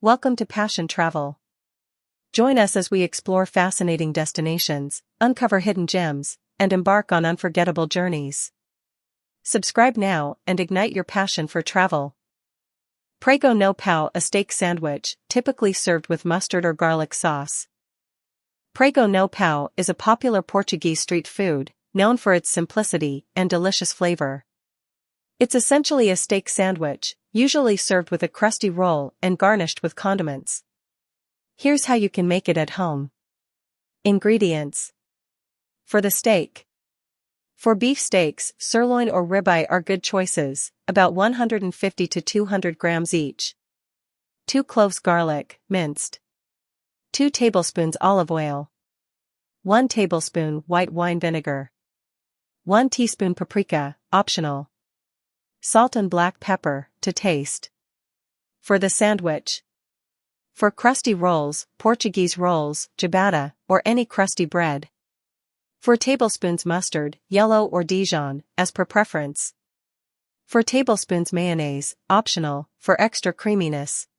Welcome to Passion Travel. Join us as we explore fascinating destinations, uncover hidden gems, and embark on unforgettable journeys. Subscribe now and ignite your passion for travel. Prego no pau, a steak sandwich, typically served with mustard or garlic sauce. Prego no pau is a popular Portuguese street food, known for its simplicity and delicious flavor. It's essentially a steak sandwich, usually served with a crusty roll and garnished with condiments. Here's how you can make it at home. Ingredients. For the steak. For beef steaks, sirloin or ribeye are good choices, about 150 to 200 grams each. 2 cloves garlic, minced. 2 tablespoons olive oil. 1 tablespoon white wine vinegar. 1 teaspoon paprika, optional. Salt and black pepper, to taste. For the sandwich. For crusty rolls, Portuguese rolls, ciabatta, or any crusty bread. 4 tablespoons mustard, yellow or Dijon, as per preference. 4 tablespoons mayonnaise, optional, for extra creaminess.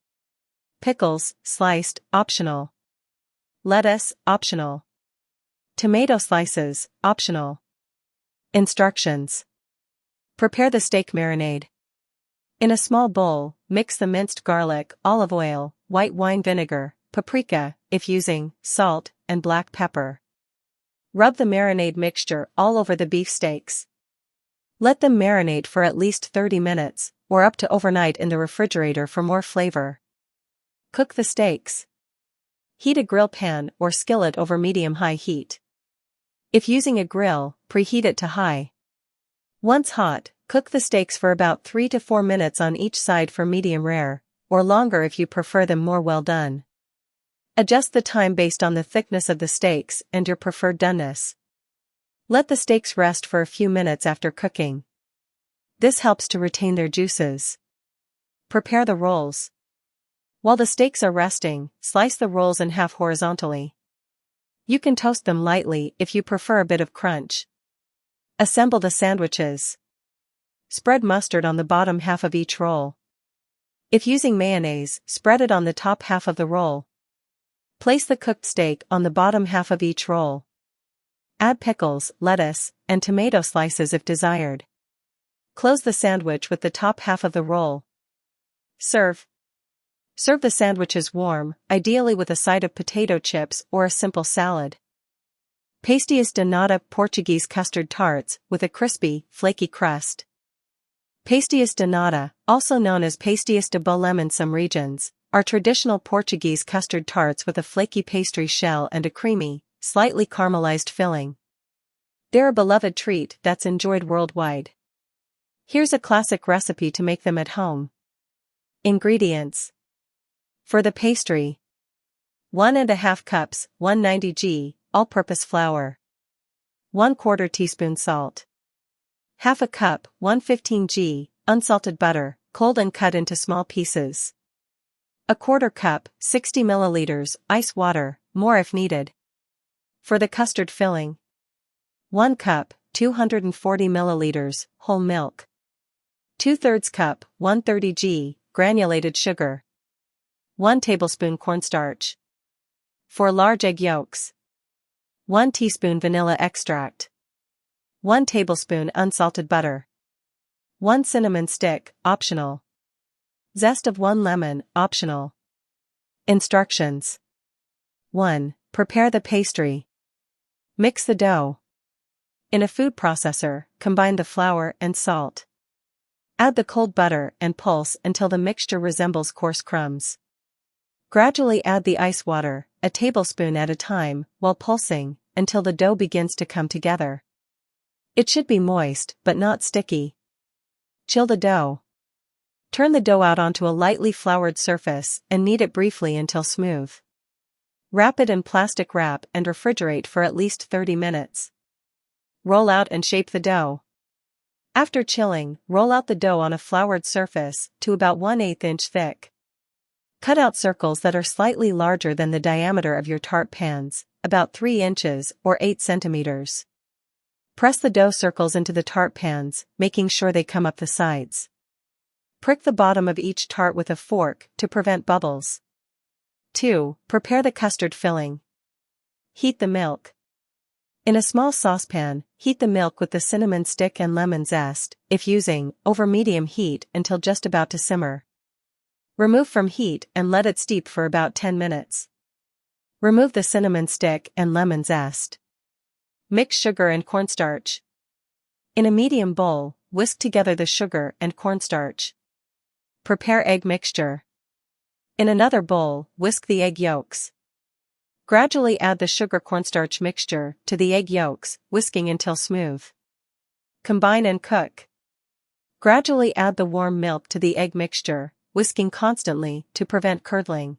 Pickles, sliced, optional. Lettuce, optional. Tomato slices, optional. Instructions. Prepare the steak marinade. In a small bowl, mix the minced garlic, olive oil, white wine vinegar, paprika, if using, salt, and black pepper. Rub the marinade mixture all over the beef steaks. Let them marinate for at least 30 minutes, or up to overnight in the refrigerator for more flavor. Cook the steaks. Heat a grill pan or skillet over medium-high heat. If using a grill, preheat it to high. Once hot, cook the steaks for about 3 to 4 minutes on each side for medium rare, or longer if you prefer them more well done. Adjust the time based on the thickness of the steaks and your preferred doneness. Let the steaks rest for a few minutes after cooking. This helps to retain their juices. Prepare the rolls. While the steaks are resting, slice the rolls in half horizontally. You can toast them lightly if you prefer a bit of crunch. Assemble the sandwiches. Spread mustard on the bottom half of each roll. If using mayonnaise, spread it on the top half of the roll. Place the cooked steak on the bottom half of each roll. Add pickles, lettuce, and tomato slices if desired. Close the sandwich with the top half of the roll. Serve. Serve the sandwiches warm, ideally with a side of potato chips or a simple salad. Pastéis de Nata, Portuguese custard tarts with a crispy, flaky crust. Pastéis de Nata, also known as pastéis de Bulhão in some regions, are traditional Portuguese custard tarts with a flaky pastry shell and a creamy, slightly caramelized filling. They're a beloved treat that's enjoyed worldwide. Here's a classic recipe to make them at home. Ingredients. For the pastry. 1½ cups, 190 g, all-purpose flour. 1/4 teaspoon salt. Half a cup, 115 g, unsalted butter, cold and cut into small pieces. 1/4 cup, 60 milliliters, ice water, more if needed. For the custard filling. 1 cup, 240 milliliters, whole milk. 2/3 cup, 130 g, granulated sugar. 1 tablespoon cornstarch. 4 large egg yolks. 1 teaspoon vanilla extract. 1 tablespoon unsalted butter. 1 cinnamon stick, optional. Zest of 1 lemon, optional. Instructions. 1. Prepare the pastry. Mix the dough. In a food processor, combine the flour and salt. Add the cold butter and pulse until the mixture resembles coarse crumbs. Gradually add the ice water, a tablespoon at a time, while pulsing, until the dough begins to come together. It should be moist, but not sticky. Chill the dough. Turn the dough out onto a lightly floured surface and knead it briefly until smooth. Wrap it in plastic wrap and refrigerate for at least 30 minutes. Roll out and shape the dough. After chilling, roll out the dough on a floured surface to about 1/8 inch thick. Cut out circles that are slightly larger than the diameter of your tart pans, about 3 inches or 8 centimeters. Press the dough circles into the tart pans, making sure they come up the sides. Prick the bottom of each tart with a fork to prevent bubbles. 2. Prepare the custard filling. Heat the milk. In a small saucepan, heat the milk with the cinnamon stick and lemon zest, if using, over medium heat until just about to simmer. Remove from heat and let it steep for about 10 minutes. Remove the cinnamon stick and lemon zest. Mix sugar and cornstarch. In a medium bowl, whisk together the sugar and cornstarch. Prepare egg mixture. In another bowl, whisk the egg yolks. Gradually add the sugar-cornstarch mixture to the egg yolks, whisking until smooth. Combine and cook. Gradually add the warm milk to the egg mixture, whisking constantly to prevent curdling.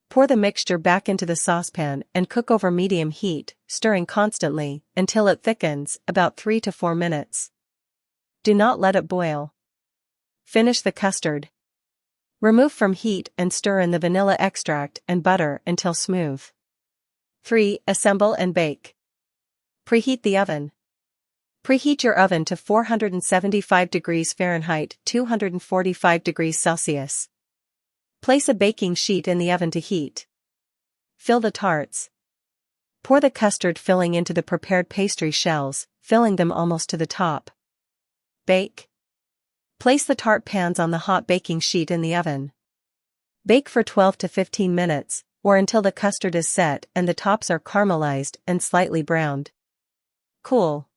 Pour the mixture back into the saucepan and cook over medium heat, stirring constantly until it thickens, about 3 to 4 minutes. Do not let it boil. Finish the custard. Remove from heat and stir in the vanilla extract and butter until smooth. 3. Assemble and bake. Preheat the oven. Preheat your oven to 475 degrees Fahrenheit, 245 degrees Celsius. Place a baking sheet in the oven to heat. Fill the tarts. Pour the custard filling into the prepared pastry shells, filling them almost to the top. Bake. Place the tart pans on the hot baking sheet in the oven. Bake for 12 to 15 minutes, or until the custard is set and the tops are caramelized and slightly browned. Cool.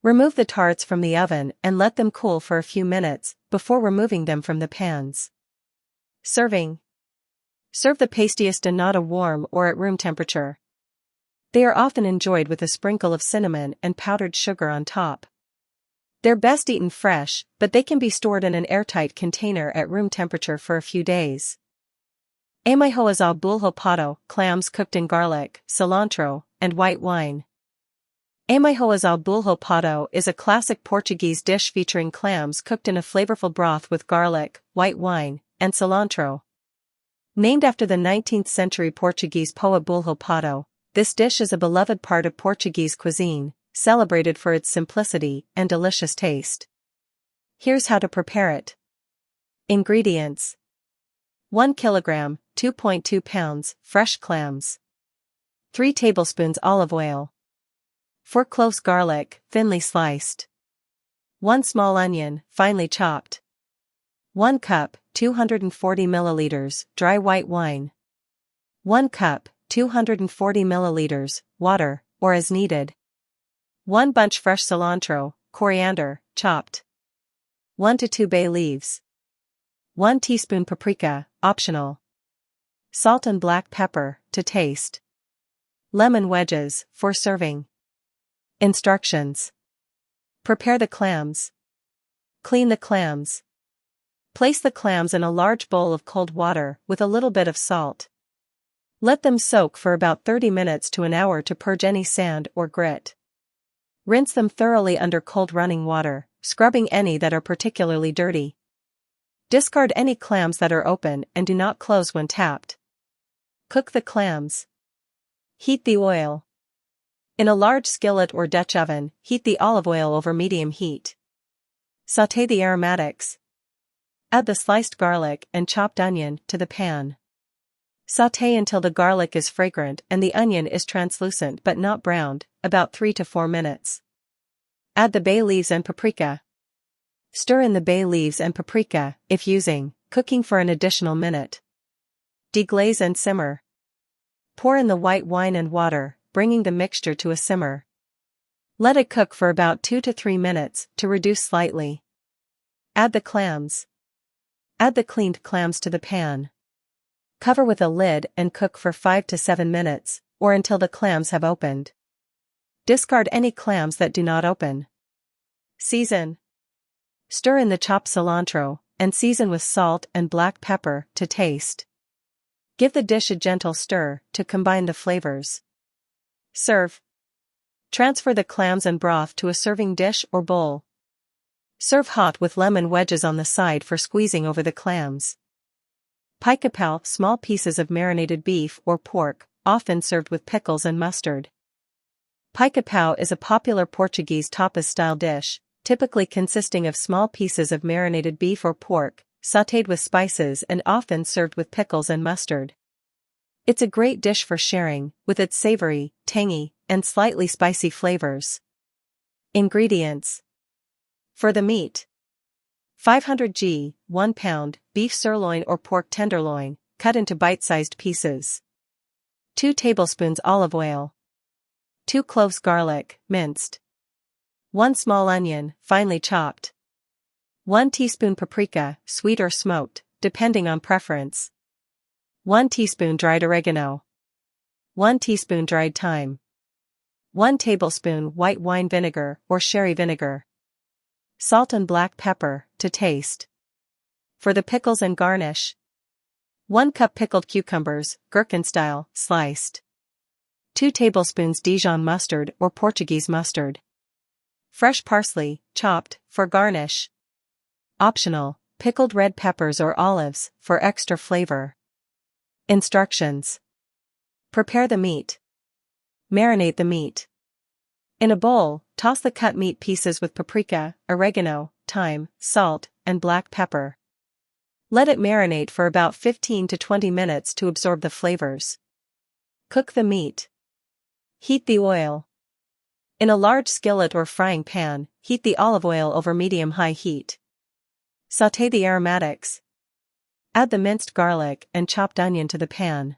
Remove the tarts from the oven and let them cool for a few minutes before removing them from the pans. Serving. Serve the Pasteis de Nata warm or at room temperature. They are often enjoyed with a sprinkle of cinnamon and powdered sugar on top. They're best eaten fresh, but they can be stored in an airtight container at room temperature for a few days. Amêijoas ao Bulhão Pato, clams cooked in garlic, cilantro, and white wine. Amêijoas ao Bulhão Pato is a classic Portuguese dish featuring clams cooked in a flavorful broth with garlic, white wine, and cilantro. Named after the 19th century Portuguese poet Bulhão Pato, this dish is a beloved part of Portuguese cuisine, celebrated for its simplicity and delicious taste. Here's how to prepare it. Ingredients: 1 kilogram, 2.2 pounds, fresh clams. 3 tablespoons olive oil. 4 cloves garlic, thinly sliced. 1 small onion, finely chopped. 1 cup, 240 milliliters, dry white wine. 1 cup, 240 milliliters, water, or as needed. 1 bunch fresh cilantro, coriander, chopped. 1 to 2 bay leaves. 1 teaspoon paprika, optional. Salt and black pepper, to taste. Lemon wedges, for serving. Instructions. Prepare the clams. Clean the clams. Place the clams in a large bowl of cold water with a little bit of salt. Let them soak for about 30 minutes to an hour to purge any sand or grit. Rinse them thoroughly under cold running water, scrubbing any that are particularly dirty. Discard any clams that are open and do not close when tapped. Cook the clams. Heat the oil. In a large skillet or Dutch oven, heat the olive oil over medium heat. Sauté the aromatics. Add the sliced garlic and chopped onion to the pan. Sauté until the garlic is fragrant and the onion is translucent but not browned, about 3 to 4 minutes. Add the bay leaves and paprika. Stir in the bay leaves and paprika, if using, cooking for an additional minute. Deglaze and simmer. Pour in the white wine and water, bringing the mixture to a simmer. Let it cook for about 2 to 3 minutes to reduce slightly. Add the clams. Add the cleaned clams to the pan. Cover with a lid and cook for 5 to 7 minutes, or until the clams have opened. Discard any clams that do not open. Season. Stir in the chopped cilantro, and season with salt and black pepper to taste. Give the dish a gentle stir to combine the flavors. Serve. Transfer the clams and broth to a serving dish or bowl. Serve hot with lemon wedges on the side for squeezing over the clams. Pica-Pau, small pieces of marinated beef or pork, often served with pickles and mustard. Pica-Pau is a popular Portuguese tapas-style dish, typically consisting of small pieces of marinated beef or pork, sautéed with spices and often served with pickles and mustard. It's a great dish for sharing, with its savory, tangy, and slightly spicy flavors. Ingredients. For the meat: 500 g, 1 pound, beef sirloin or pork tenderloin, cut into bite-sized pieces. 2 tablespoons olive oil. 2 cloves garlic, minced. 1 small onion, finely chopped. 1 teaspoon paprika, sweet or smoked, depending on preference. 1 teaspoon dried oregano. 1 teaspoon dried thyme. 1 tablespoon white wine vinegar or sherry vinegar. Salt and black pepper, to taste. For the pickles and garnish: 1 cup pickled cucumbers, gherkin-style, sliced. 2 tablespoons Dijon mustard or Portuguese mustard. Fresh parsley, chopped, for garnish. Optional: pickled red peppers or olives, for extra flavor. Instructions. Prepare the meat. Marinate the meat. In a bowl, toss the cut meat pieces with paprika, oregano, thyme, salt, and black pepper. Let it marinate for about 15 to 20 minutes to absorb the flavors. Cook the meat. Heat the oil. In a large skillet or frying pan, heat the olive oil over medium-high heat. Sauté the aromatics. Add the minced garlic and chopped onion to the pan.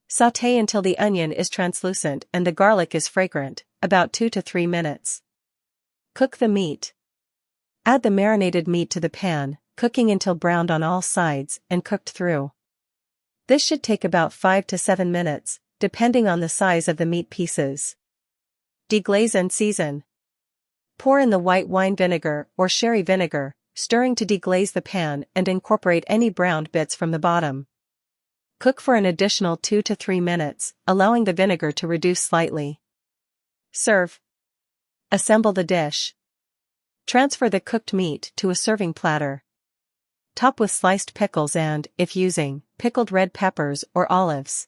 Sauté until the onion is translucent and the garlic is fragrant, about 2 to 3 minutes. Cook the meat. Add the marinated meat to the pan, cooking until browned on all sides and cooked through. This should take about 5 to 7 minutes, depending on the size of the meat pieces. Deglaze and season. Pour in the white wine vinegar or sherry vinegar, stirring to deglaze the pan and incorporate any browned bits from the bottom. Cook for an additional 2 to 3 minutes, allowing the vinegar to reduce slightly. Serve. Assemble the dish. Transfer the cooked meat to a serving platter. Top with sliced pickles and, if using, pickled red peppers or olives.